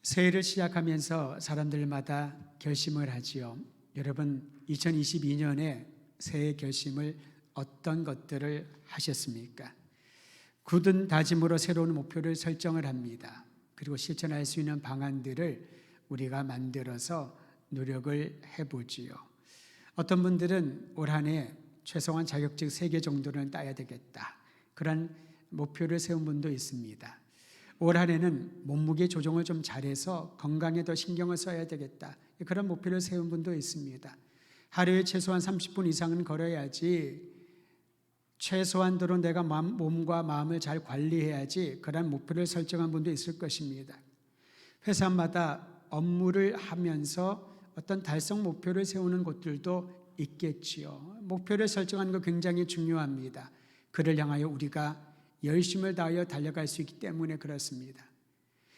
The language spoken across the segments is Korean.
새해를 시작하면서 사람들마다 결심을 하지요. 여러분, 2022년에 새해 결심을 어떤 것들을 하셨습니까? 굳은 다짐으로 새로운 목표를 설정을 합니다. 그리고 실천할 수 있는 방안들을 우리가 만들어서 노력을 해보지요. 어떤 분들은 올 한 해 최소한 자격증 3개 정도는 따야 되겠다, 그런 목표를 세운 분도 있습니다. 올 한 해는 몸무게 조정을 좀 잘해서 건강에 더 신경을 써야 되겠다, 그런 목표를 세운 분도 있습니다. 하루에 최소한 30분 이상은 걸어야지, 최소한도로 내가 몸과 마음을 잘 관리해야지, 그런 목표를 설정한 분도 있을 것입니다. 회사마다 업무를 하면서 어떤 달성 목표를 세우는 곳들도 있겠지요. 목표를 설정하는 거 굉장히 중요합니다. 그를 향하여 우리가 열심을 다하여 달려갈 수 있기 때문에 그렇습니다.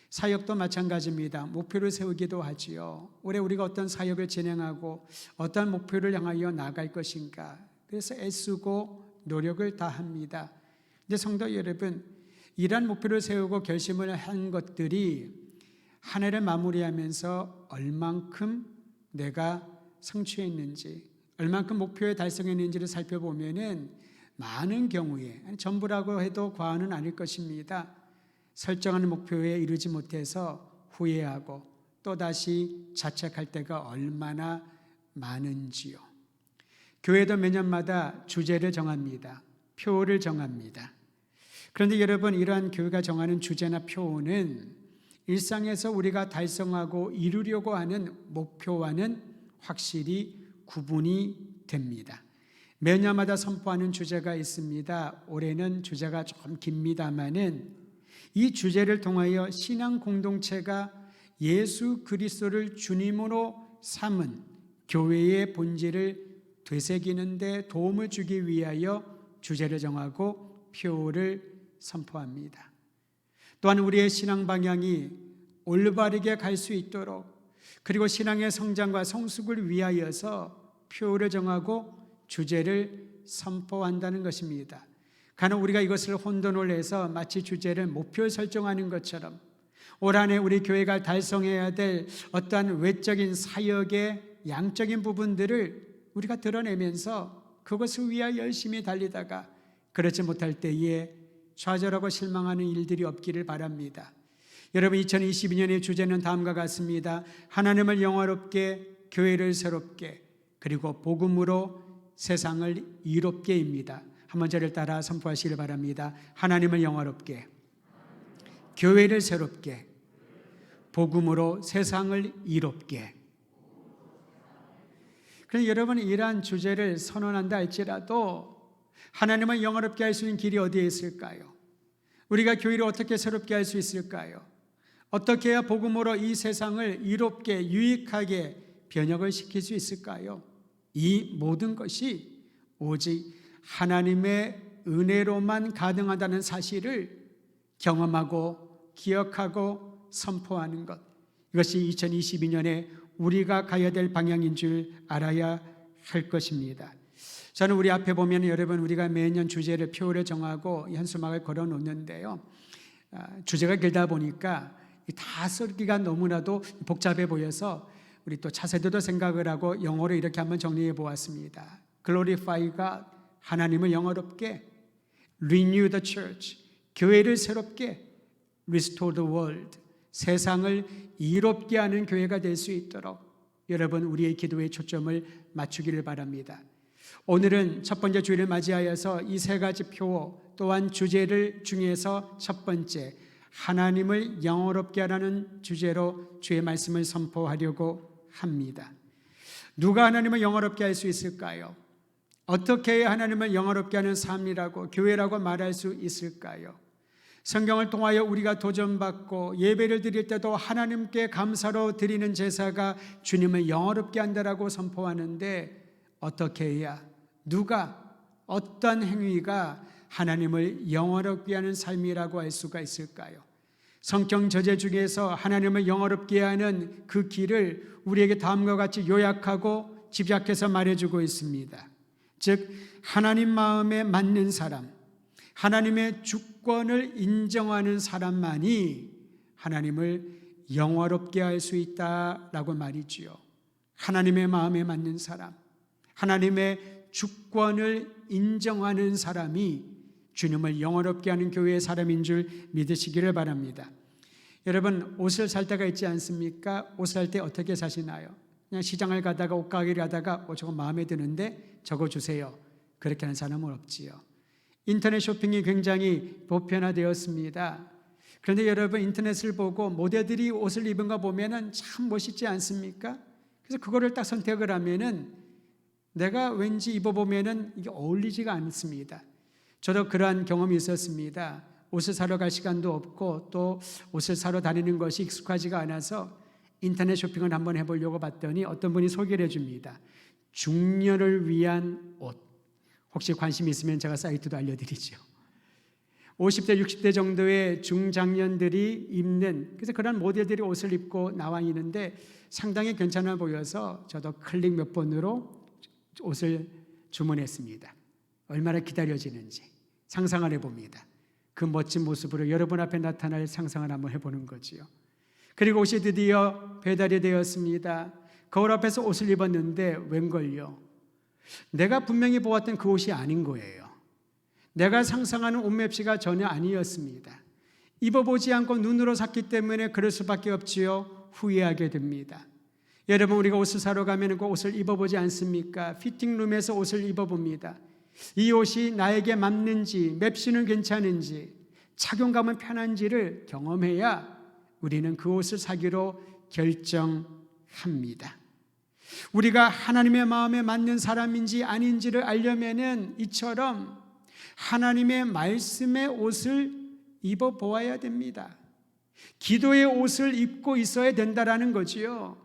사역도 마찬가지입니다. 목표를 세우기도 하지요. 올해 우리가 어떤 사역을 진행하고 어떤 목표를 향하여 나아갈 것인가, 그래서 애쓰고 노력을 다합니다. 근데 성도 여러분, 이러한 목표를 세우고 결심을 한 것들이 한 해를 마무리하면서 얼만큼 내가 성취했는지, 얼만큼 목표에 달성했는지를 살펴보면은 많은 경우에, 전부라고 해도 과언은 아닐 것입니다, 설정하는 목표에 이르지 못해서 후회하고 또다시 자책할 때가 얼마나 많은지요. 교회도 매년마다 주제를 정합니다. 표를 정합니다. 그런데 여러분, 이러한 교회가 정하는 주제나 표는 일상에서 우리가 달성하고 이루려고 하는 목표와는 확실히 구분이 됩니다. 매년마다 선포하는 주제가 있습니다. 올해는 주제가 좀 깁니다마는 이 주제를 통하여 신앙 공동체가 예수 그리스도를 주님으로 삼은 교회의 본질을 되새기는 데 도움을 주기 위하여 주제를 정하고 표를 선포합니다. 또한 우리의 신앙 방향이 올바르게 갈 수 있도록, 그리고 신앙의 성장과 성숙을 위하여서 표를 정하고 주제를 선포한다는 것입니다. 간혹 우리가 이것을 혼돈을 해서 마치 주제를 목표를 설정하는 것처럼 올 한 해 우리 교회가 달성해야 될 어떠한 외적인 사역의 양적인 부분들을 우리가 드러내면서 그것을 위하여 열심히 달리다가 그렇지 못할 때에 좌절하고 실망하는 일들이 없기를 바랍니다. 여러분, 2022년의 주제는 다음과 같습니다. 하나님을 영화롭게, 교회를 새롭게, 그리고 복음으로 세상을 이롭게입니다. 한번 저를 따라 선포하시길 바랍니다. 하나님을 영화롭게, 교회를 새롭게, 복음으로 세상을 이롭게. 그런데 여러분이 이러한 주제를 선언한다 할지라도 하나님을 영화롭게 할 수 있는 길이 어디에 있을까요? 우리가 교회를 어떻게 새롭게 할 수 있을까요? 어떻게 해야 복음으로 이 세상을 이롭게 유익하게 변혁을 시킬 수 있을까요? 이 모든 것이 오직 하나님의 은혜로만 가능하다는 사실을 경험하고 기억하고 선포하는 것, 이것이 2022년에 우리가 가야 될 방향인 줄 알아야 할 것입니다. 저는 우리 앞에 보면 여러분, 우리가 매년 주제를 표를 정하고 현수막을 걸어 놓는데요, 주제가 길다 보니까 다 쓰기가 너무나도 복잡해 보여서 우리 또 차세대도 생각을 하고 영어로 이렇게 한번 정리해 보았습니다. Glorify God, 하나님을 영화롭게, Renew the Church, 교회를 새롭게, Restore the World, 세상을 이롭게 하는 교회가 될 수 있도록 여러분, 우리의 기도에 초점을 맞추기를 바랍니다. 오늘은 첫 번째 주일을 맞이하여서 이 세 가지 표 또한 주제를 중에서 첫 번째, 하나님을 영화롭게 하라는 주제로 주의 말씀을 선포하려고 합니다. 누가 하나님을 영화롭게 할 수 있을까요? 어떻게 해야 하나님을 영화롭게 하는 삶이라고, 교회라고 말할 수 있을까요? 성경을 통하여 우리가 도전받고 예배를 드릴 때도 하나님께 감사로 드리는 제사가 주님을 영화롭게 한다라고 선포하는데, 어떻게 해야, 누가, 어떤 행위가 하나님을 영화롭게 하는 삶이라고 할 수가 있을까요? 성경 저제 중에서 하나님을 영화롭게 하는 그 길을 우리에게 다음과 같이 요약하고 집약해서 말해주고 있습니다. 즉, 하나님 마음에 맞는 사람, 하나님의 주권을 인정하는 사람만이 하나님을 영화롭게 할 수 있다라고 말이지요. 하나님의 마음에 맞는 사람, 하나님의 주권을 인정하는 사람이 주님을 영화롭게 하는 교회의 사람인 줄 믿으시기를 바랍니다. 여러분, 옷을 살 때가 있지 않습니까? 옷 살 때 어떻게 사시나요? 그냥 시장을 가다가 옷가게를 가다가 저거 마음에 드는데 저거 주세요. 그렇게 하는 사람은 없지요. 인터넷 쇼핑이 굉장히 보편화되었습니다. 그런데 여러분, 인터넷을 보고 모델들이 옷을 입은 거 보면은 참 멋있지 않습니까? 그래서 그거를 딱 선택을 하면은 내가 왠지 입어보면은 이게 어울리지가 않습니다. 저도 그러한 경험이 있었습니다. 옷을 사러 갈 시간도 없고 또 옷을 사러 다니는 것이 익숙하지가 않아서 인터넷 쇼핑을 한번 해보려고 봤더니 어떤 분이 소개를 해줍니다. 중년을 위한 옷. 혹시 관심이 있으면 제가 사이트도 알려드리죠. 50대, 60대 정도의 중장년들이 입는, 그래서 그런 모델들이 옷을 입고 나와 있는데 상당히 괜찮아 보여서 저도 클릭 몇 번으로 옷을 주문했습니다. 얼마나 기다려지는지 상상을 해봅니다. 그 멋진 모습으로 여러분 앞에 나타날 상상을 한번 해보는 거지요. 그리고 옷이 드디어 배달이 되었습니다. 거울 앞에서 옷을 입었는데 웬걸요? 내가 분명히 보았던 그 옷이 아닌 거예요. 내가 상상하는 옷 맵시가 전혀 아니었습니다. 입어보지 않고 눈으로 샀기 때문에 그럴 수밖에 없지요. 후회하게 됩니다. 여러분, 우리가 옷을 사러 가면 그 옷을 입어보지 않습니까? 피팅룸에서 옷을 입어봅니다. 이 옷이 나에게 맞는지, 맵시는 괜찮은지, 착용감은 편한지를 경험해야 우리는 그 옷을 사기로 결정합니다. 우리가 하나님의 마음에 맞는 사람인지 아닌지를 알려면은 이처럼 하나님의 말씀의 옷을 입어보아야 됩니다. 기도의 옷을 입고 있어야 된다라는 거지요.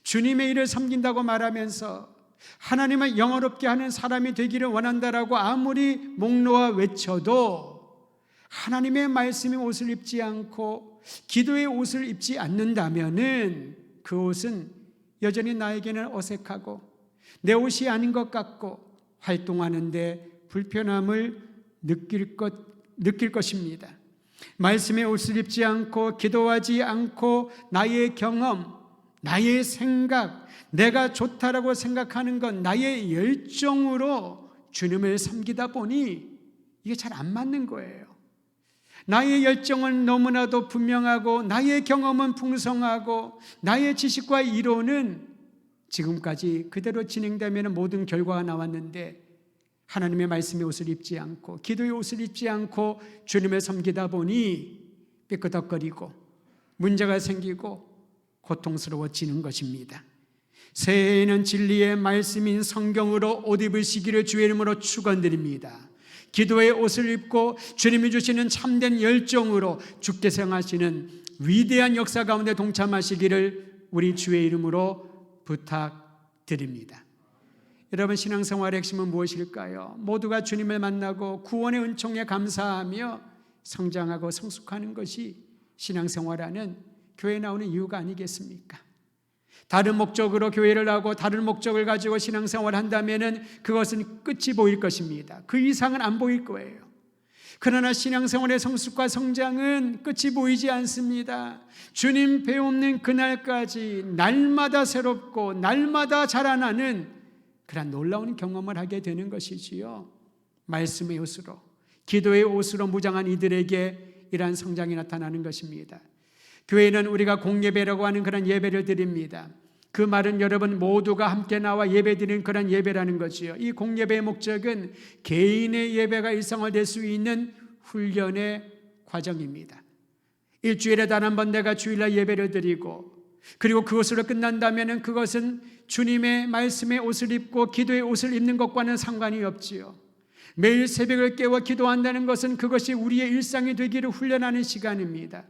주님의 일을 섬긴다고 말하면서 하나님을 영화롭게 하는 사람이 되기를 원한다라고 아무리 목 놓아 외쳐도 하나님의 말씀의 옷을 입지 않고 기도의 옷을 입지 않는다면은 그 옷은 여전히 나에게는 어색하고 내 옷이 아닌 것 같고 활동하는데 불편함을 느낄 것입니다. 말씀의 옷을 입지 않고 기도하지 않고 나의 경험, 나의 생각, 내가 좋다라고 생각하는 것, 나의 열정으로 주님을 섬기다 보니 이게 잘 안 맞는 거예요. 나의 열정은 너무나도 분명하고 나의 경험은 풍성하고 나의 지식과 이론은 지금까지 그대로 진행되면 모든 결과가 나왔는데 하나님의 말씀의 옷을 입지 않고 기도의 옷을 입지 않고 주님을 섬기다 보니 삐끄덕거리고 문제가 생기고 고통스러워지는 것입니다. 새해에는 진리의 말씀인 성경으로 옷 입으시기를 주의 이름으로 축원드립니다. 기도의 옷을 입고 주님이 주시는 참된 열정으로 주께서 행하시는 위대한 역사 가운데 동참하시기를 우리 주의 이름으로 부탁드립니다. 여러분, 신앙생활의 핵심은 무엇일까요? 모두가 주님을 만나고 구원의 은총에 감사하며 성장하고 성숙하는 것이 신앙생활하는 교회에 나오는 이유가 아니겠습니까? 다른 목적으로 교회를 하고 다른 목적을 가지고 신앙생활을 한다면 그것은 끝이 보일 것입니다. 그 이상은 안 보일 거예요. 그러나 신앙생활의 성숙과 성장은 끝이 보이지 않습니다. 주님 배움는 그날까지 날마다 새롭고 날마다 자라나는 그런 놀라운 경험을 하게 되는 것이지요. 말씀의 옷으로, 기도의 옷으로 무장한 이들에게 이러한 성장이 나타나는 것입니다. 교회는 우리가 공예배라고 하는 그런 예배를 드립니다. 그 말은 여러분 모두가 함께 나와 예배드리는 그런 예배라는 거지요. 이 공예배의 목적은 개인의 예배가 일상화될 수 있는 훈련의 과정입니다. 일주일에 단 한 번 내가 주일날 예배를 드리고 그리고 그것으로 끝난다면 그것은 주님의 말씀의 옷을 입고 기도의 옷을 입는 것과는 상관이 없지요. 매일 새벽을 깨워 기도한다는 것은 그것이 우리의 일상이 되기를 훈련하는 시간입니다.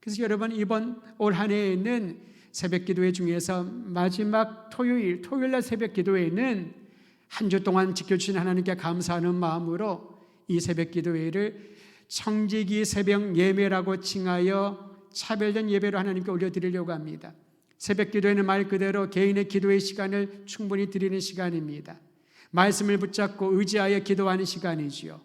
그래서 여러분, 이번 올 한 해에는 새벽 기도회 중에서 마지막 토요일날 새벽 기도회는 한 주 동안 지켜주신 하나님께 감사하는 마음으로 이 새벽 기도회를 청지기 새벽 예배라고 칭하여 차별된 예배로 하나님께 올려드리려고 합니다. 새벽 기도회는 말 그대로 개인의 기도의 시간을 충분히 드리는 시간입니다. 말씀을 붙잡고 의지하여 기도하는 시간이지요.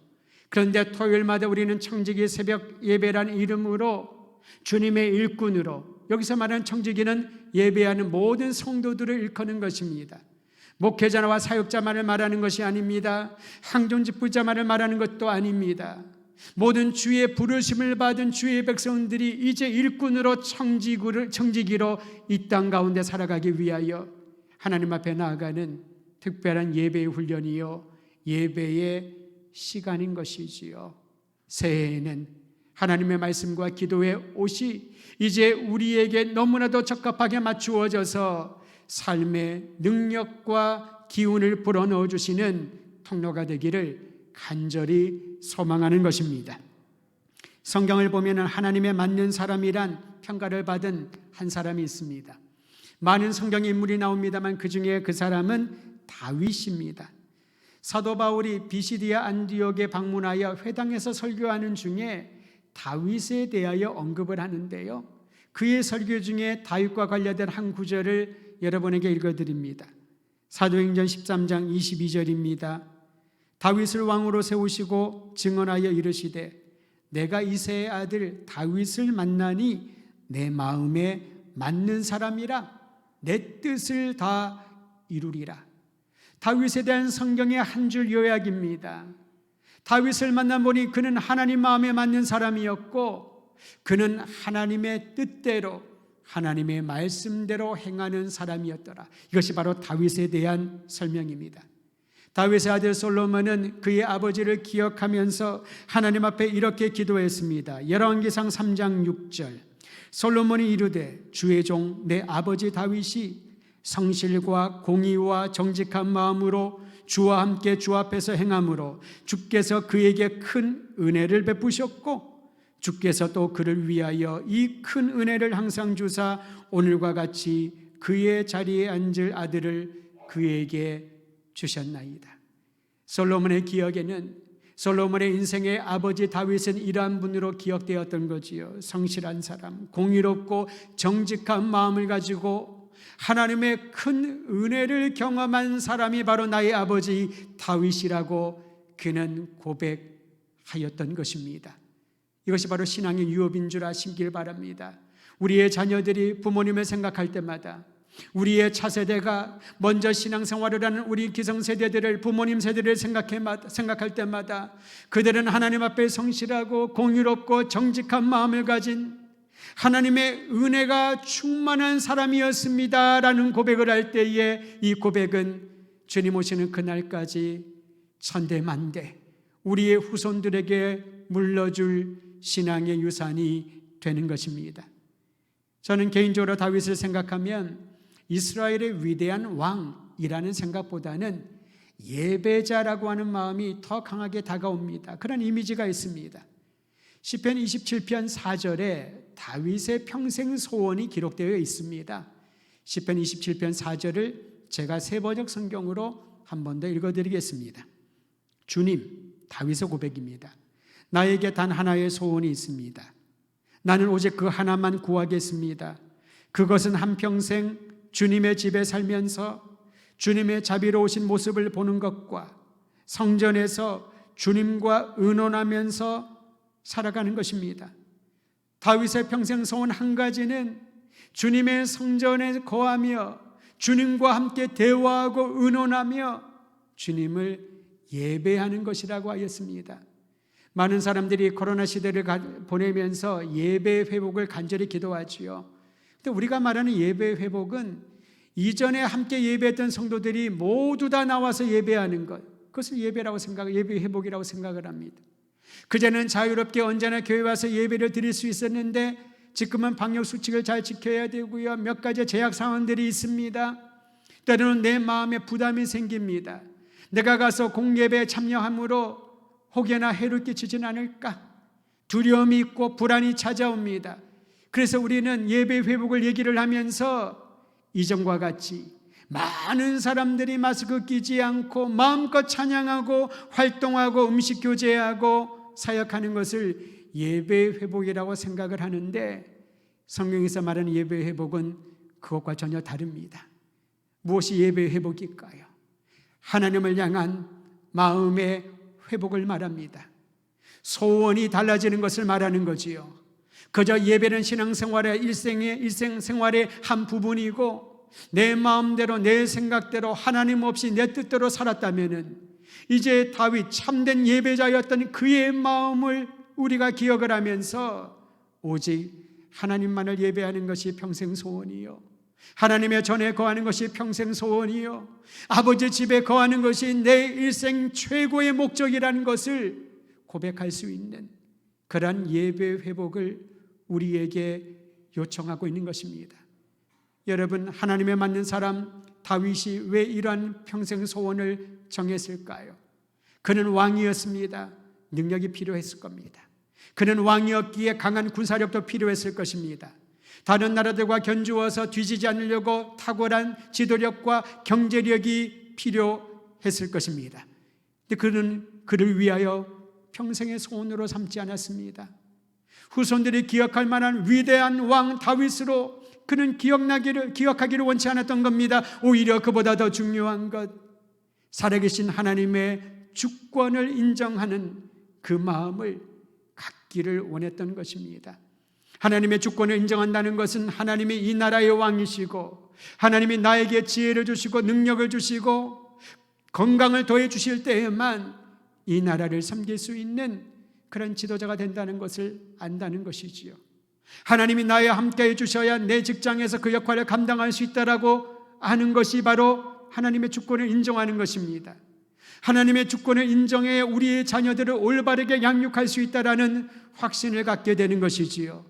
그런데 토요일마다 우리는 청지기 새벽 예배라는 이름으로 주님의 일꾼으로 여기서 말하는 청지기는 예배하는 모든 성도들을 일컫는 것입니다. 목회자와 사역자만을 말하는 것이 아닙니다. 항존직부자만을 말하는 것도 아닙니다. 모든 주의 부르심을 받은 주의 백성들이 이제 일꾼으로 청지기로 이 땅 가운데 살아가기 위하여 하나님 앞에 나아가는 특별한 예배의 훈련이요, 예배의 시간인 것이지요. 새해에는 하나님의 말씀과 기도의 옷이 이제 우리에게 너무나도 적합하게 맞추어져서 삶의 능력과 기운을 불어넣어 주시는 통로가 되기를 간절히 소망하는 것입니다. 성경을 보면 하나님의 맞는 사람이란 평가를 받은 한 사람이 있습니다. 많은 성경 인물이 나옵니다만 그 중에 그 사람은 다윗입니다. 사도 바울이 비시디아 안디옥에 방문하여 회당에서 설교하는 중에 다윗에 대하여 언급을 하는데요, 그의 설교 중에 다윗과 관련된 한 구절을 여러분에게 읽어드립니다. 사도행전 13장 22절입니다. 다윗을 왕으로 세우시고 증언하여 이르시되 내가 이새의 아들 다윗을 만나니 내 마음에 맞는 사람이라 내 뜻을 다 이루리라. 다윗에 대한 성경의 한 줄 요약입니다. 다윗을 만나보니 그는 하나님 마음에 맞는 사람이었고 그는 하나님의 뜻대로 하나님의 말씀대로 행하는 사람이었더라. 이것이 바로 다윗에 대한 설명입니다. 다윗의 아들 솔로몬은 그의 아버지를 기억하면서 하나님 앞에 이렇게 기도했습니다. 열왕기상 3장 6절 솔로몬이 이르되 주의 종 내 아버지 다윗이 성실과 공의와 정직한 마음으로 주와 함께 주 앞에서 행함으로 주께서 그에게 큰 은혜를 베푸셨고 주께서 또 그를 위하여 이 큰 은혜를 항상 주사 오늘과 같이 그의 자리에 앉을 아들을 그에게 주셨나이다. 솔로몬의 기억에는 솔로몬의 인생의 아버지 다윗은 이러한 분으로 기억되었던 거지요. 성실한 사람, 공의롭고 정직한 마음을 가지고 하나님의 큰 은혜를 경험한 사람이 바로 나의 아버지 다윗이라고 그는 고백하였던 것입니다. 이것이 바로 신앙의 유업인 줄 아시길 바랍니다. 우리의 자녀들이 부모님을 생각할 때마다, 우리의 차세대가 먼저 신앙생활을 하는 우리 기성세대들을, 부모님 세대를 생각할 때마다 그들은 하나님 앞에 성실하고 공의롭고 정직한 마음을 가진 하나님의 은혜가 충만한 사람이었습니다 라는 고백을 할 때에 이 고백은 주님 오시는 그날까지 천대만대 우리의 후손들에게 물려줄 신앙의 유산이 되는 것입니다. 저는 개인적으로 다윗을 생각하면 이스라엘의 위대한 왕이라는 생각보다는 예배자라고 하는 마음이 더 강하게 다가옵니다. 그런 이미지가 있습니다. 시편 27편 4절에 다윗의 평생 소원이 기록되어 있습니다. 시편 27편 4절을 제가 세번역 성경으로 한 번 더 읽어드리겠습니다. 주님, 다윗의 고백입니다. 나에게 단 하나의 소원이 있습니다. 나는 오직 그 하나만 구하겠습니다. 그것은 한평생 주님의 집에 살면서 주님의 자비로우신 모습을 보는 것과 성전에서 주님과 의논하면서 살아가는 것입니다. 다윗의 평생 소원 한 가지는 주님의 성전에 거하며 주님과 함께 대화하고 의논하며 주님을 예배하는 것이라고 하였습니다. 많은 사람들이 코로나 시대를 보내면서 예배 회복을 간절히 기도하지요. 근데 우리가 말하는 예배 회복은 이전에 함께 예배했던 성도들이 모두 다 나와서 예배하는 것, 그것을 예배 회복이라고 생각을 합니다. 그전에는 자유롭게 언제나 교회 와서 예배를 드릴 수 있었는데 지금은 방역 수칙을 잘 지켜야 되고요. 몇 가지 제약 사항들이 있습니다. 때로는 내 마음에 부담이 생깁니다. 내가 가서 공예배에 참여함으로 혹여나 해를 끼치진 않을까? 두려움이 있고 불안이 찾아옵니다. 그래서 우리는 예배 회복을 얘기를 하면서 이전과 같이 많은 사람들이 마스크 끼지 않고 마음껏 찬양하고 활동하고 음식 교제하고 사역하는 것을 예배 회복이라고 생각을 하는데 성경에서 말하는 예배 회복은 그것과 전혀 다릅니다. 무엇이 예배 회복일까요? 하나님을 향한 마음의 회복을 말합니다. 소원이 달라지는 것을 말하는 거지요. 그저 예배는 신앙생활의 일생생활의 한 부분이고 내 마음대로 내 생각대로 하나님 없이 내 뜻대로 살았다면 이제 다윗 참된 예배자였던 그의 마음을 우리가 기억을 하면서 오직 하나님만을 예배하는 것이 평생 소원이요, 하나님의 전에 거하는 것이 평생 소원이요, 아버지 집에 거하는 것이 내 일생 최고의 목적이라는 것을 고백할 수 있는 그러한 예배 회복을 우리에게 요청하고 있는 것입니다. 여러분, 하나님에 맞는 사람 다윗이 왜 이러한 평생 소원을 정했을까요? 그는 왕이었습니다. 능력이 필요했을 겁니다. 그는 왕이었기에 강한 군사력도 필요했을 것입니다. 다른 나라들과 견주어서 뒤지지 않으려고 탁월한 지도력과 경제력이 필요했을 것입니다. 근데 그는 그를 위하여 평생의 소원으로 삼지 않았습니다. 후손들이 기억할 만한 위대한 왕 다윗으로 그는 기억하기를 원치 않았던 겁니다. 오히려 그보다 더 중요한 것, 살아계신 하나님의 주권을 인정하는 그 마음을 갖기를 원했던 것입니다. 하나님의 주권을 인정한다는 것은 하나님이 이 나라의 왕이시고 하나님이 나에게 지혜를 주시고 능력을 주시고 건강을 더해 주실 때에만 이 나라를 섬길 수 있는 그런 지도자가 된다는 것을 안다는 것이지요. 하나님이 나와 함께 해주셔야 내 직장에서 그 역할을 감당할 수 있다라고 하는 것이 바로 하나님의 주권을 인정하는 것입니다. 하나님의 주권을 인정해 우리의 자녀들을 올바르게 양육할 수 있다라는 확신을 갖게 되는 것이지요.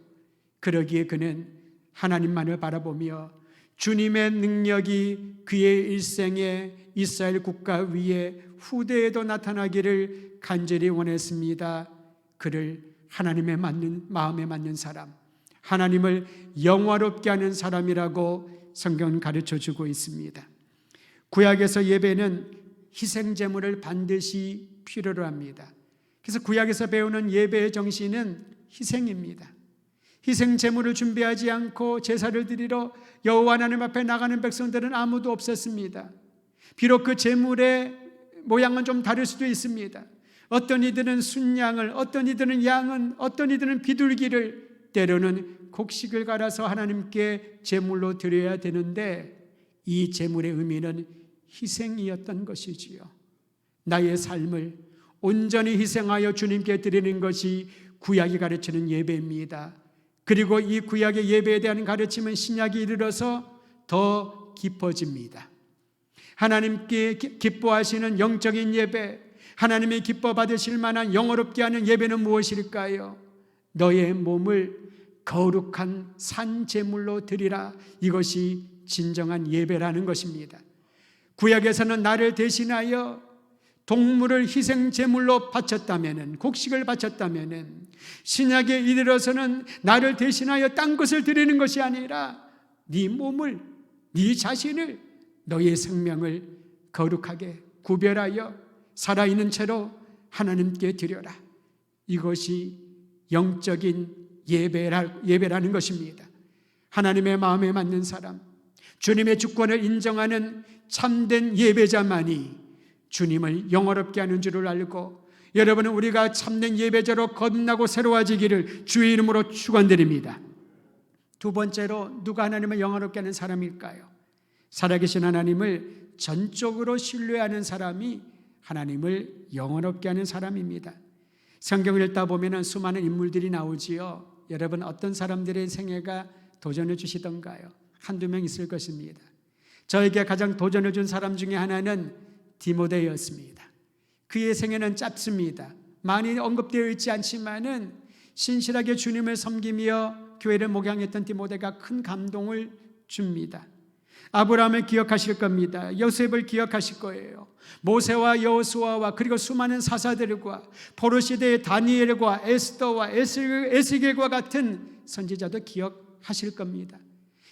그러기에 그는 하나님만을 바라보며 주님의 능력이 그의 일생에 이스라엘 국가 위에 후대에도 나타나기를 간절히 원했습니다. 그를 하나님의 마음에 맞는 사람, 하나님을 영화롭게 하는 사람이라고 성경은 가르쳐주고 있습니다. 구약에서 예배는 희생제물을 반드시 필요로 합니다. 그래서 구약에서 배우는 예배의 정신은 희생입니다. 희생제물을 준비하지 않고 제사를 드리러 여호와 하나님 앞에 나가는 백성들은 아무도 없었습니다. 비록 그 제물의 모양은 좀 다를 수도 있습니다. 어떤 이들은 순양을, 어떤 이들은 양은, 어떤 이들은 비둘기를, 때로는 곡식을 갈아서 하나님께 제물로 드려야 되는데 이 제물의 의미는 희생이었던 것이지요. 나의 삶을 온전히 희생하여 주님께 드리는 것이 구약이 가르치는 예배입니다. 그리고 이 구약의 예배에 대한 가르침은 신약이 이르러서 더 깊어집니다. 하나님께 기뻐하시는 영적인 예배, 하나님이 기뻐 받으실 만한 영어롭게 하는 예배는 무엇일까요? 너의 몸을 거룩한 산 제물로 드리라. 이것이 진정한 예배라는 것입니다. 구약에서는 나를 대신하여 동물을 희생 제물로 바쳤다면은, 곡식을 바쳤다면은, 신약에 이르러서는 나를 대신하여 딴 것을 드리는 것이 아니라 네 몸을, 네 자신을, 너의 생명을 거룩하게 구별하여 살아있는 채로 하나님께 드려라. 이것이 영적인 예배라는 것입니다. 하나님의 마음에 맞는 사람, 주님의 주권을 인정하는 참된 예배자만이 주님을 영화롭게 하는 줄을 알고, 여러분은 우리가 참된 예배자로 거듭나고 새로워지기를 주의 이름으로 축원드립니다. 두 번째로 누가 하나님을 영화롭게 하는 사람일까요? 살아계신 하나님을 전적으로 신뢰하는 사람이 하나님을 영화롭게 하는 사람입니다. 성경을 읽다 보면 수많은 인물들이 나오지요. 여러분, 어떤 사람들의 생애가 도전해 주시던가요? 한두 명 있을 것입니다. 저에게 가장 도전해 준 사람 중에 하나는 디모데였습니다. 그의 생애는 짧습니다. 많이 언급되어 있지 않지만은 신실하게 주님을 섬기며 교회를 목양했던 디모데가 큰 감동을 줍니다. 아브라함을 기억하실 겁니다. 요셉을 기억하실 거예요. 모세와 여호수아와 그리고 수많은 사사들과 포로 시대의 다니엘과 에스더와 에스겔과 같은 선지자도 기억하실 겁니다.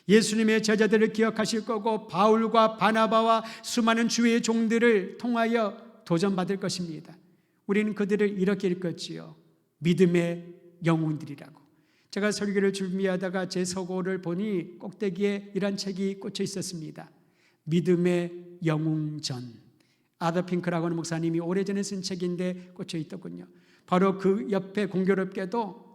예수님의 제자들을 기억하실 거고 바울과 바나바와 수많은 주의 종들을 통하여 도전받을 것입니다. 우리는 그들을 이렇게 읽었지요. 믿음의 영웅들이라고. 제가 설교를 준비하다가 제 서고를 보니 꼭대기에 이런 책이 꽂혀 있었습니다. 믿음의 영웅전. 아더 핑크라고 하는 목사님이 오래전에 쓴 책인데 꽂혀 있더군요. 바로 그 옆에 공교롭게도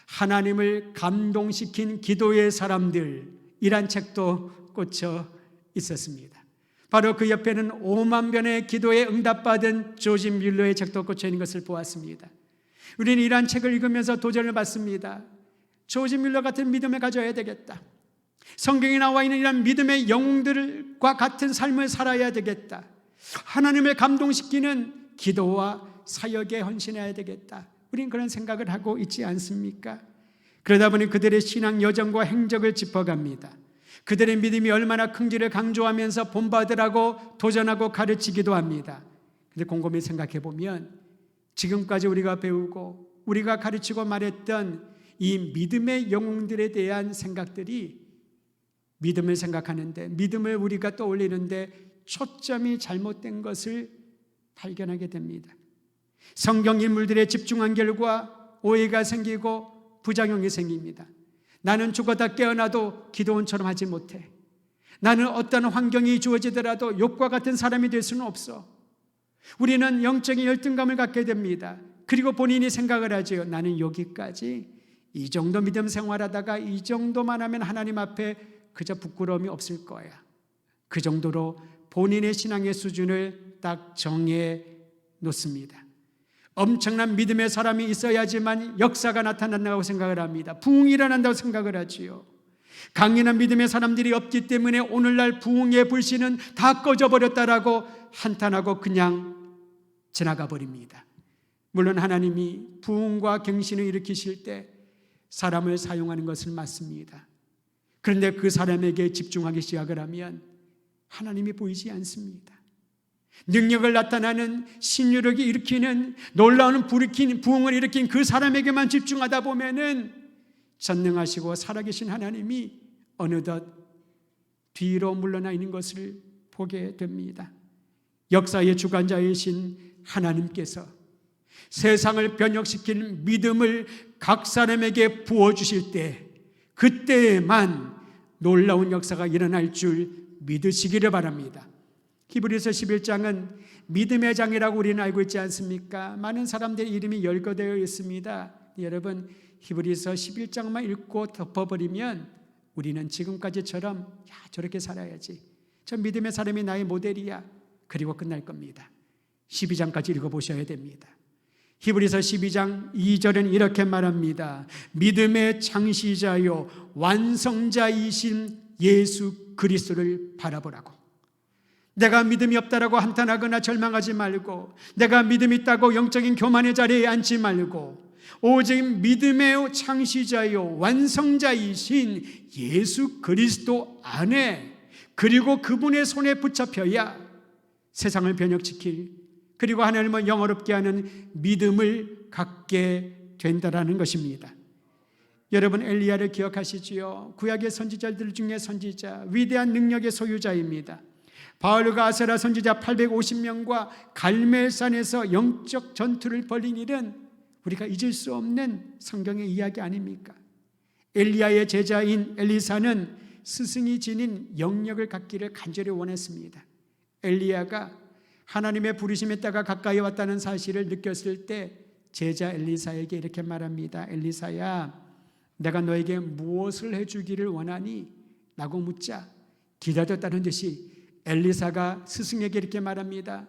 하나님을 감동시킨 기도의 사람들이란 책도 꽂혀 있었습니다. 바로 그 옆에는 5만 변의 기도에 응답받은 조지 뮬러의 책도 꽂혀 있는 것을 보았습니다. 우리는 이러한 책을 읽으면서 도전을 받습니다. 조지 뮬러 같은 믿음을 가져야 되겠다. 성경에 나와 있는 이런 믿음의 영웅들과 같은 삶을 살아야 되겠다. 하나님을 감동시키는 기도와 사역에 헌신해야 되겠다. 우리는 그런 생각을 하고 있지 않습니까? 그러다 보니 그들의 신앙 여정과 행적을 짚어갑니다. 그들의 믿음이 얼마나 큰지를 강조하면서 본받으라고 도전하고 가르치기도 합니다. 그런데 곰곰이 생각해 보면 지금까지 우리가 배우고 우리가 가르치고 말했던 이 믿음의 영웅들에 대한 생각들이 믿음을 생각하는데, 믿음을 우리가 떠올리는데 초점이 잘못된 것을 발견하게 됩니다. 성경 인물들에 집중한 결과 오해가 생기고 부작용이 생깁니다. 나는 죽었다 깨어나도 기도원처럼 하지 못해. 나는 어떤 환경이 주어지더라도 욥과 같은 사람이 될 수는 없어. 우리는 영적인 열등감을 갖게 됩니다. 그리고 본인이 생각을 하죠. 나는 여기까지 이 정도 믿음 생활하다가 이 정도만 하면 하나님 앞에 그저 부끄러움이 없을 거야. 그 정도로 본인의 신앙의 수준을 딱 정해 놓습니다. 엄청난 믿음의 사람이 있어야지만 역사가 나타난다고 생각을 합니다. 부흥이 일어난다고 생각을 하지요. 강인한 믿음의 사람들이 없기 때문에 오늘날 부흥의 불씨는 다 꺼져버렸다라고 한탄하고 그냥 지나가 버립니다. 물론 하나님이 부흥과 갱신을 일으키실 때 사람을 사용하는 것은 맞습니다. 그런데 그 사람에게 집중하기 시작을 하면 하나님이 보이지 않습니다. 능력을 나타나는 신유력이 일으키는 놀라운 부흥을 일으킨 그 사람에게만 집중하다 보면은 전능하시고 살아계신 하나님이 어느덧 뒤로 물러나 있는 것을 보게 됩니다. 역사의 주관자이신 하나님께서 세상을 변혁시키는 믿음을 각 사람에게 부어주실 때 그때에만 놀라운 역사가 일어날 줄 믿으시기를 바랍니다. 히브리서 11장은 믿음의 장이라고 우리는 알고 있지 않습니까? 많은 사람들의 이름이 열거되어 있습니다. 여러분, 히브리서 11장만 읽고 덮어버리면 우리는 지금까지처럼 저렇게 살아야지, 저 믿음의 사람이 나의 모델이야, 그리고 끝날 겁니다. 12장까지 읽어보셔야 됩니다. 히브리서 12장 2절은 이렇게 말합니다. 믿음의 창시자요 완성자이신 예수 그리스도를 바라보라고. 내가 믿음이 없다라고 한탄하거나 절망하지 말고, 내가 믿음이 있다고 영적인 교만의 자리에 앉지 말고, 오직 믿음의 창시자요 완성자이신 예수 그리스도 안에, 그리고 그분의 손에 붙잡혀야 세상을 변혁시킬, 그리고 하나님을 영화롭게 하는 믿음을 갖게 된다라는 것입니다. 여러분, 엘리야를 기억하시지요? 구약의 선지자들 중에 선지자, 위대한 능력의 소유자입니다. 바울과 아세라 선지자 850명과 갈멜산에서 영적 전투를 벌인 일은 우리가 잊을 수 없는 성경의 이야기 아닙니까? 엘리야의 제자인 엘리사는 스승이 지닌 영역을 갖기를 간절히 원했습니다. 엘리야가 하나님의 부르심에 따라 가까이 왔다는 사실을 느꼈을 때 제자 엘리사에게 이렇게 말합니다. 엘리사야, 내가 너에게 무엇을 해주기를 원하니? 라고 묻자 기다렸다는 듯이 엘리사가 스승에게 이렇게 말합니다.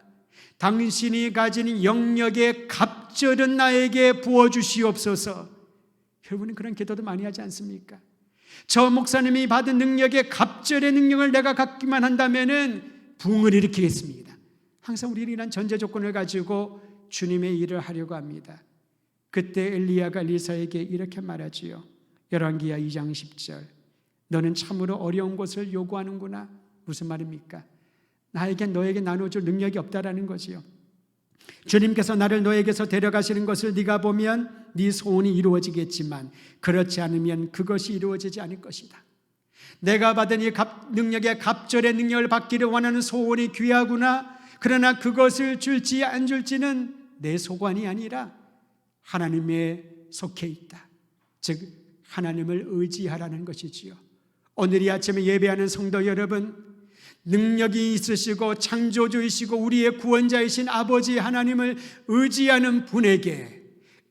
당신이 가진 영역의 갑절은 나에게 부어주시옵소서. 여러분은 그런 기도도 많이 하지 않습니까? 저 목사님이 받은 능력의 갑절의 능력을 내가 갖기만 한다면은 부흥을 일으키겠습니다. 항상 우리는 이런 전제 조건을 가지고 주님의 일을 하려고 합니다. 그때 엘리야가 엘리사에게 이렇게 말하지요. 열왕기하 2장 10절. 너는 참으로 어려운 것을 요구하는구나. 무슨 말입니까? 나에게 너에게 나눠줄 능력이 없다라는 거지요. 주님께서 나를 너에게서 데려가시는 것을 네가 보면 네 소원이 이루어지겠지만 그렇지 않으면 그것이 이루어지지 않을 것이다. 내가 받은 이 능력의 갑절의 능력을 받기를 원하는 소원이 귀하구나. 그러나 그것을 줄지 안 줄지는 내 소관이 아니라 하나님에 속해 있다. 즉 하나님을 의지하라는 것이지요. 오늘 이 아침에 예배하는 성도 여러분, 능력이 있으시고 창조주이시고 우리의 구원자이신 아버지 하나님을 의지하는 분에게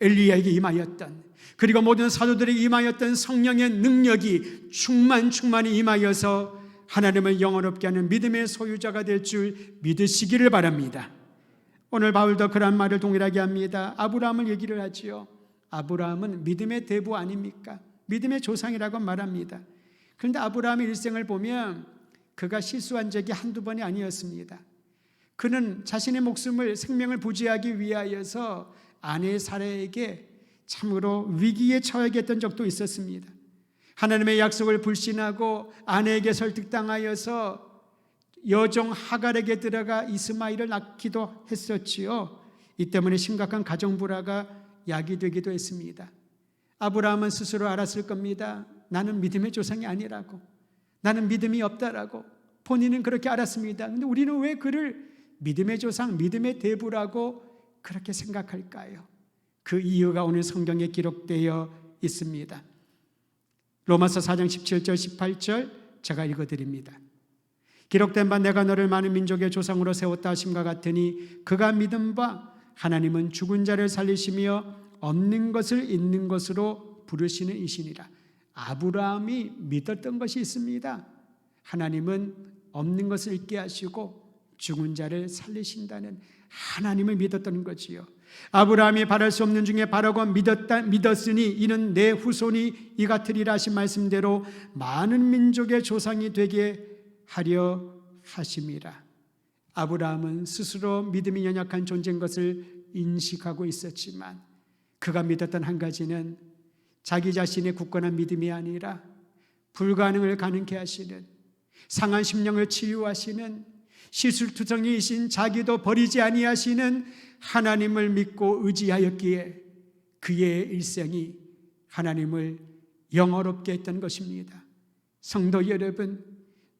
엘리야에게 임하였던 그리고 모든 사도들이 임하였던 성령의 능력이 충만히 임하여서 하나님을 영원롭게 하는 믿음의 소유자가 될 줄 믿으시기를 바랍니다. 오늘 바울도 그런 말을 동일하게 합니다. 아브라함을 얘기를 하지요. 아브라함은 믿음의 대부 아닙니까? 믿음의 조상이라고 말합니다. 그런데 아브라함의 일생을 보면 그가 실수한 적이 한두 번이 아니었습니다. 그는 자신의 목숨을, 생명을 부지하기 위하여서 아내 사라에게 참으로 위기에 처하게 했던 적도 있었습니다. 하나님의 약속을 불신하고 아내에게 설득당하여서 여종 하갈에게 들어가 이스마엘을 낳기도 했었지요. 이 때문에 심각한 가정불화가 야기되기도 했습니다. 아브라함은 스스로 알았을 겁니다. 나는 믿음의 조상이 아니라고, 나는 믿음이 없다라고 본인은 그렇게 알았습니다. 그런데 우리는 왜 그를 믿음의 조상, 믿음의 대부라고 그렇게 생각할까요? 그 이유가 오늘 성경에 기록되어 있습니다. 로마서 4장 17절 18절 제가 읽어드립니다. 기록된 바 내가 너를 많은 민족의 조상으로 세웠다 하심과 같으니 그가 믿은 바 하나님은 죽은 자를 살리시며 없는 것을 있는 것으로 부르시는 이시니라. 아브라함이 믿었던 것이 있습니다. 하나님은 없는 것을 있게 하시고 죽은 자를 살리신다는 하나님을 믿었던 거지요. 아브라함이 바랄 수 없는 중에 바라고 믿었으니 이는 내 후손이 이 같으리라 하신 말씀대로 많은 민족의 조상이 되게 하려 하심이라. 아브라함은 스스로 믿음이 연약한 존재인 것을 인식하고 있었지만 그가 믿었던 한 가지는 자기 자신의 굳건한 믿음이 아니라 불가능을 가능케 하시는, 상한 심령을 치유하시는, 시술투성이이신 자기도 버리지 아니하시는 하나님을 믿고 의지하였기에 그의 일생이 하나님을 영화롭게 했던 것입니다. 성도 여러분,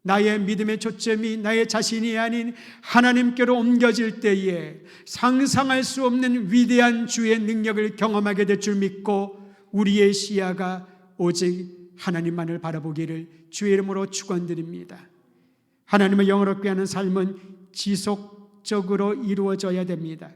나의 믿음의 초점이 나의 자신이 아닌 하나님께로 옮겨질 때에 상상할 수 없는 위대한 주의 능력을 경험하게 될 줄 믿고 우리의 시야가 오직 하나님만을 바라보기를 주의 이름으로 축원드립니다. 하나님을 영화롭게 하는 삶은 지속적으로 이루어져야 됩니다.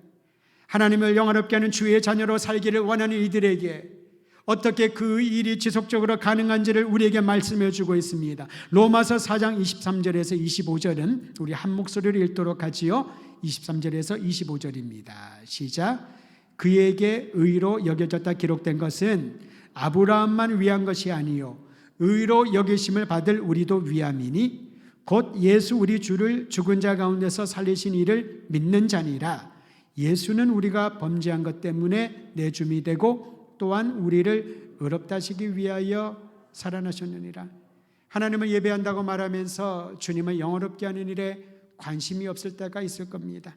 하나님을 영화롭게 하는 주의 자녀로 살기를 원하는 이들에게 어떻게 그 일이 지속적으로 가능한지를 우리에게 말씀해 주고 있습니다. 로마서 4장 23절에서 25절은 우리 한 목소리로 읽도록 하지요. 23절에서 25절입니다. 시작. 그에게 의로 여겨졌다 기록된 것은 아브라함만 위한 것이 아니요 의로 여기심을 받을 우리도 위함이니 곧 예수 우리 주를 죽은 자 가운데서 살리신 이를 믿는 자니라. 예수는 우리가 범죄한 것 때문에 내줌이 되고 또한 우리를 의롭다 하시기 위하여 살아나셨느니라. 하나님을 예배한다고 말하면서 주님을 영화롭게 하는 일에 관심이 없을 때가 있을 겁니다.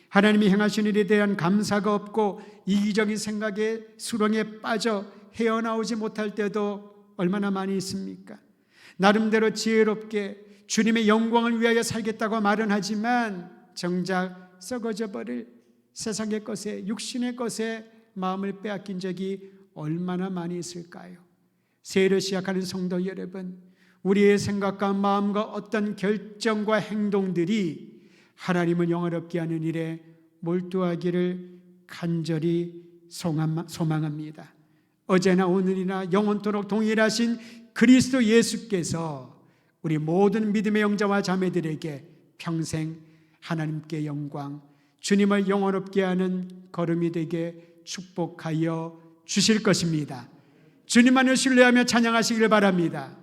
하나님이 행하신 일에 대한 감사가 없고 이기적인 생각에 수렁에 빠져 헤어나오지 못할 때도 얼마나 많이 있습니까? 나름대로 지혜롭게 주님의 영광을 위하여 살겠다고 말은 하지만 정작 썩어져 버릴 세상의 것에, 육신의 것에 마음을 빼앗긴 적이 얼마나 많이 있을까요? 새해를 시작하는 성도 여러분, 우리의 생각과 마음과 어떤 결정과 행동들이 하나님을 영화롭게 하는 일에 몰두하기를 간절히 소망합니다. 어제나 오늘이나 영원토록 동일하신 그리스도 예수께서 우리 모든 믿음의 형제와 자매들에게 평생 하나님께 영광, 주님을 영원롭게 하는 걸음이 되게 축복하여 주실 것입니다. 주님만을 신뢰하며 찬양하시기를 바랍니다.